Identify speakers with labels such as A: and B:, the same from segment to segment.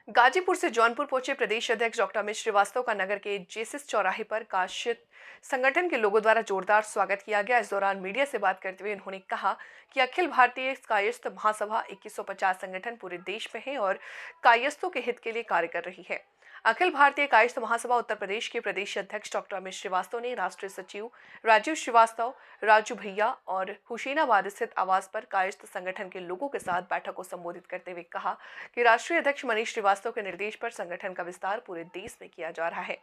A: गाजीपुर से जौनपुर पहुंचे प्रदेश अध्यक्ष डॉक्टर अमित श्रीवास्तव का नगर के जेसिस चौराहे पर कायस्थ संगठन के लोगों द्वारा जोरदार स्वागत किया गया। इस दौरान मीडिया से बात करते हुए उन्होंने कहा कि अखिल भारतीय कायस्थ महासभा 2150 संगठन पूरे देश में है और कायस्थों के हित के लिए कार्य कर रही है। अखिल भारतीय कायस्थ महासभा उत्तर प्रदेश के प्रदेश अध्यक्ष डॉक्टर अमित श्रीवास्तव ने राष्ट्रीय सचिव राजीव श्रीवास्तव, राजू भैया और हुसैनाबाद स्थित आवास पर कायस्थ संगठन के लोगों के साथ बैठक को संबोधित करते हुए कहा कि राष्ट्रीय अध्यक्ष मनीष श्रीवास्तव के निर्देश पर संगठन का विस्तार पूरे देश में किया जा रहा है।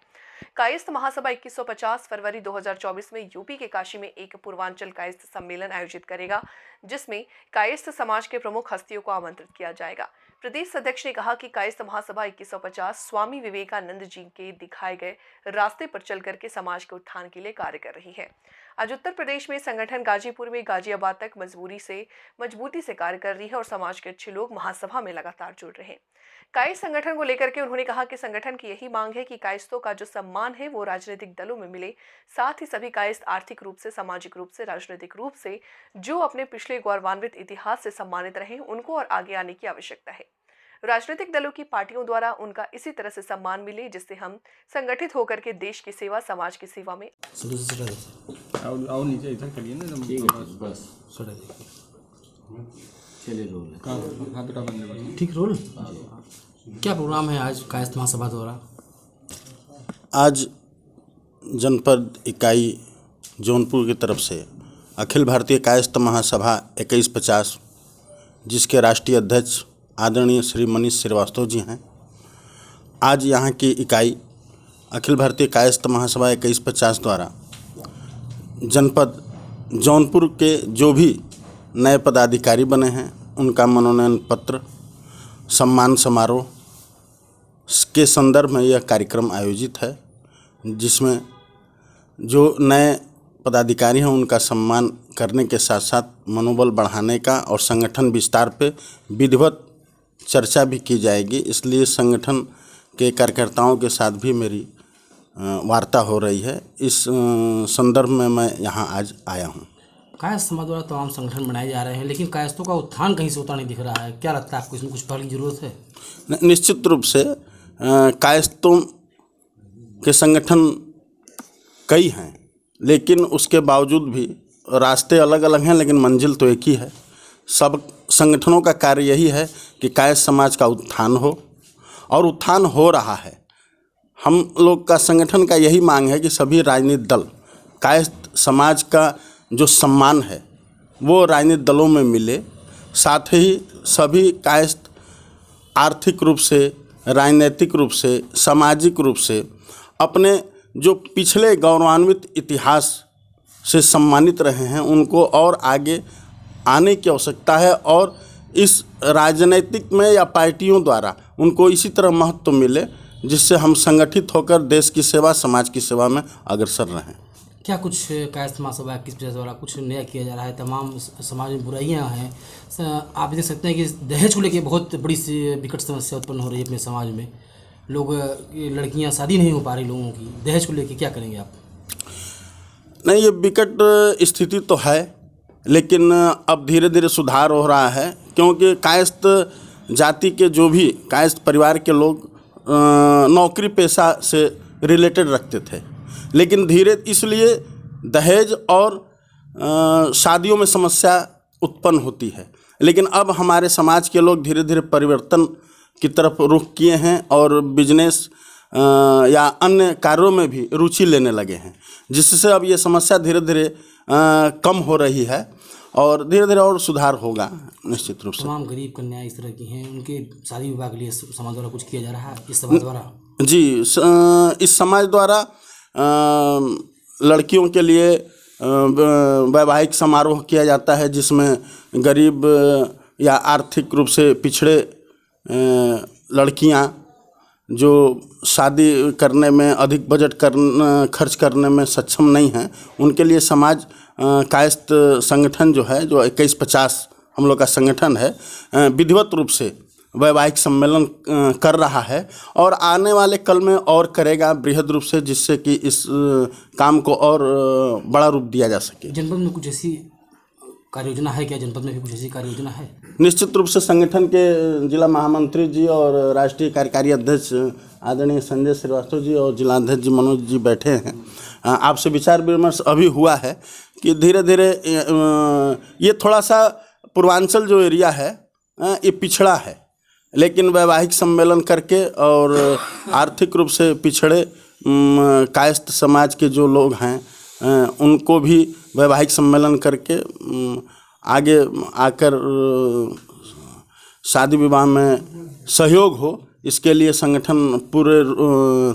A: कायस्थ महासभा 2150 फरवरी 2024 में यूपी के काशी में एक पूर्वांचल कायस्थ सम्मेलन आयोजित करेगा, जिसमें कायस्थ समाज के प्रमुख हस्तियों को आमंत्रित किया जाएगा। प्रदेश अध्यक्ष ने कहा कि कायस्थ महासभा 2150 स्वामी विवेकानंद जी के दिखाए गए रास्ते पर चल करके समाज के उत्थान के लिए कार्य कर रही है। आज उत्तर प्रदेश में संगठन गाजीपुर में गाजियाबाद तक मजबूती से कार्य कर रही है और समाज के अच्छे लोग महासभा में लगातार जुड़ रहे हैं। कायस्थ संगठन को लेकर के उन्होंने कहा कि संगठन की यही मांग है कि कायस्थों का जो सम्मान है वो राजनीतिक दलों में मिले। साथ ही सभी कायस्थ आर्थिक रूप से, सामाजिक रूप से, राजनीतिक रूप से जो अपने पिछले गौरवान्वित इतिहास से सम्मानित रहे, उनको और आगे आने की आवश्यकता है। राजनीतिक दलों की पार्टियों द्वारा उनका इसी तरह से सम्मान मिले, जिससे हम संगठित होकर के देश की सेवा, समाज की सेवा में
B: आओ नीचे इधर करिए ना। ठीक है, बस चलिए रोल हाथ उठा बंदे
C: ठीक रोल। क्या प्रोग्राम है आज कायस्थ महासभा द्वारा?
D: आज जनपद इकाई जौनपुर की तरफ से अखिल भारतीय कायस्थ महासभा 2150, जिसके राष्ट्रीय अध्यक्ष आदरणीय श्री मनीष श्रीवास्तव जी हैं, आज यहाँ की इकाई अखिल भारतीय कायस्थ महासभा 2150 द्वारा जनपद जौनपुर के जो भी नए पदाधिकारी बने हैं उनका मनोनयन पत्र सम्मान समारोह के संदर्भ में यह कार्यक्रम आयोजित है, जिसमें जो नए पदाधिकारी हैं उनका सम्मान करने के साथ साथ मनोबल बढ़ाने का और संगठन विस्तार पे विधिवत चर्चा भी की जाएगी। इसलिए संगठन के कार्यकर्ताओं के साथ भी मेरी वार्ता हो रही है। इस संदर्भ में मैं यहाँ आज आया हूँ।
C: कायस्थ समाज द्वारा तमाम संगठन बनाए जा रहे हैं, लेकिन कायस्थों का उत्थान कहीं से होता नहीं दिख रहा है। क्या लगता है आपको, इसमें कुछ पहल की जरूरत है?
D: निश्चित रूप से कायस्थों के संगठन कई हैं, लेकिन उसके बावजूद भी रास्ते अलग अलग हैं, लेकिन मंजिल तो एक ही है। सब संगठनों का कार्य यही है कि कायस्थ समाज का उत्थान हो, और उत्थान हो रहा है। हम लोग का संगठन का यही मांग है कि सभी राजनीतिक दल कायस्थ समाज का जो सम्मान है वो राजनीतिक दलों में मिले। साथ ही सभी कायस्थ आर्थिक रूप से, राजनीतिक रूप से, सामाजिक रूप से अपने जो पिछले गौरवान्वित इतिहास से सम्मानित रहे हैं उनको और आगे आने की आवश्यकता है, और इस राजनीतिक में या पार्टियों द्वारा उनको इसी तरह महत्व मिले, जिससे हम संगठित होकर देश की सेवा, समाज की सेवा में अग्रसर रहें।
C: क्या कुछ कायस्थ महासभा 2150 द्वारा कुछ नया किया जा रहा है? तमाम समाज में बुराइयां हैं। आप देख सकते हैं कि दहेज को लेकर बहुत बड़ी सी विकट समस्या उत्पन्न हो रही है अपने समाज में। लोग, लड़कियां शादी नहीं हो पा रही लोगों की, दहेज को लेकर क्या करेंगे आप?
D: नहीं, ये विकट स्थिति तो है, लेकिन अब धीरे धीरे सुधार हो रहा है, क्योंकि कायस्थ जाति के जो भी कायस्थ परिवार के लोग नौकरी पेशा से रिलेटेड रखते थे, लेकिन धीरे इसलिए दहेज और शादियों में समस्या उत्पन्न होती है। लेकिन अब हमारे समाज के लोग धीरे धीरे परिवर्तन की तरफ रुख किए हैं और बिजनेस या अन्य कार्यों में भी रुचि लेने लगे हैं, जिससे अब ये समस्या धीरे धीरे कम हो रही है और धीरे धीरे और सुधार होगा निश्चित रूप से।
C: तमाम गरीब कन्याएं इस तरह की हैं, उनके शादी विवाह के लिए समाज द्वारा कुछ किया जा रहा है इस समाज द्वारा?
D: जी, इस समाज द्वारा लड़कियों के लिए वैवाहिक समारोह किया जाता है, जिसमें गरीब या आर्थिक रूप से पिछड़े लड़कियां जो शादी करने में अधिक बजट खर्च करने में सक्षम नहीं हैं, उनके लिए समाज कायस्थ संगठन जो है, जो 2150 हम लोग का संगठन है, विधिवत रूप से वैवाहिक सम्मेलन कर रहा है और आने वाले कल में और करेगा बृहद रूप से, जिससे कि इस काम को और बड़ा रूप दिया जा सके।
C: जनपद में कुछ ऐसी कार्य योजना है क्या? जनपद में भी कुछ ऐसी कार्य योजना है?
D: निश्चित रूप से संगठन के जिला महामंत्री जी और राष्ट्रीय कार्यकारी अध्यक्ष आदरणीय संजय श्रीवास्तव जी और जिलाध्यक्ष जी मनोज जी बैठे हैं। आपसे विचार विमर्श अभी हुआ है कि धीरे धीरे ये थोड़ा सा पूर्वांचल जो एरिया है ये पिछड़ा है, लेकिन वैवाहिक सम्मेलन करके और आर्थिक रूप से पिछड़े कायस्थ समाज के जो लोग हैं उनको भी वैवाहिक सम्मेलन करके आगे आकर शादी विवाह में सहयोग हो, इसके लिए संगठन पूरे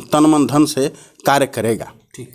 D: तन मन धन से कार्य करेगा।
C: ठीक।